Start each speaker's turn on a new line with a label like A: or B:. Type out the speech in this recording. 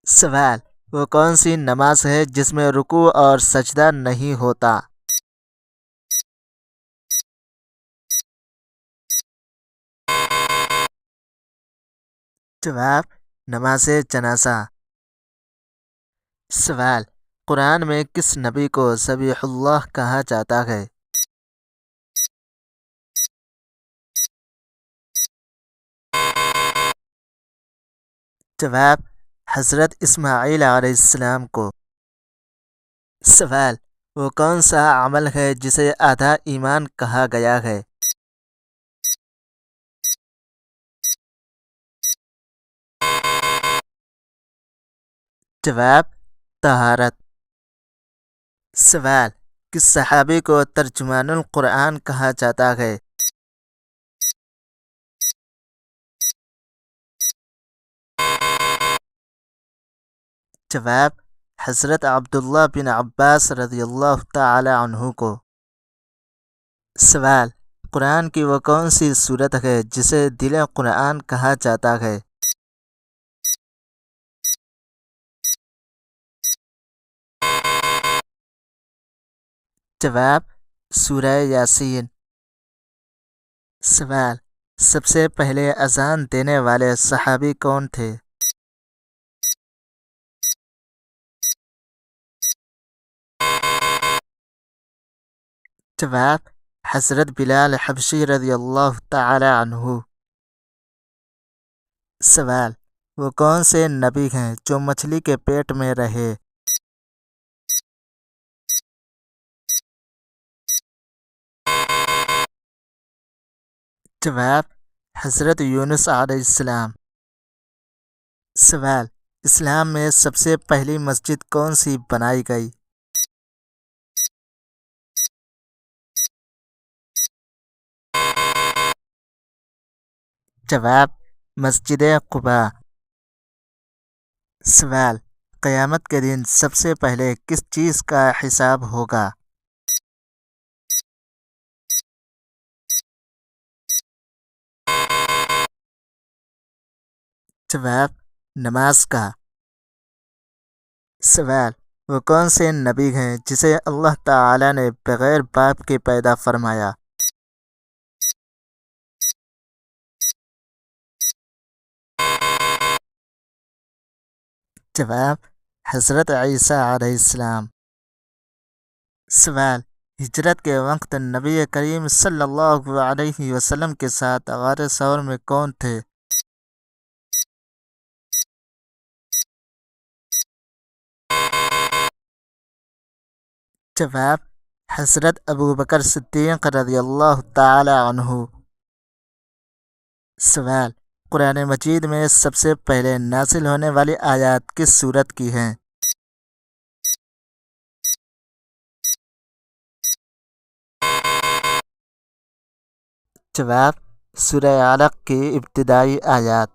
A: سوال: وہ کون سی نماز ہے جس میں رکوع اور سجدہ نہیں ہوتا؟ جواب: نماز جنازہ۔ سوال: قرآن میں کس نبی کو ذبیح اللہ کہا جاتا ہے؟ جواب: حضرت اسماعیل علیہ السلام کو۔ سوال: وہ کون سا عمل ہے جسے آدھا ایمان کہا گیا ہے؟ جواب: طہارت۔ سوال: کس صحابی کو ترجمان القرآن کہا جاتا ہے؟ جواب: حضرت عبداللہ بن عباس رضی اللہ تعالی عنہ کو۔ سوال: قرآن کی وہ کون سی صورت ہے جسے دل قرآن کہا جاتا ہے؟ جواب: سورہ یاسین۔ سوال: سب سے پہلے اذان دینے والے صحابی کون تھے؟ جواب: حضرت بلال حبشی رضی اللہ تعالی عنہ۔ سوال: وہ کون سے نبی ہیں جو مچھلی کے پیٹ میں رہے؟ جواب: حضرت یونس علیہ السلام۔ سوال: اسلام میں سب سے پہلی مسجد کون سی بنائی گئی؟ جواب: مسجد قباء۔ سوال: قیامت کے دن سب سے پہلے کس چیز کا حساب ہوگا؟ جواب: نماز کا۔ سوال: وہ کون سے نبی ہیں جسے اللہ تعالی نے بغیر باپ کے پیدا فرمایا؟ جواب: حضرت عیسیٰ علیہ السلام۔ سوال: ہجرت کے وقت نبی کریم صلی اللہ علیہ وسلم کے ساتھ غار ثور میں کون تھے؟ جواب: حضرت ابوبکر صدیق رضی اللہ تعالی عنہ۔ سوال: قرآن مجید میں سب سے پہلے نازل ہونے والی آیات کس سورت کی ہیں؟ جواب: سورہ علق کی ابتدائی آیات۔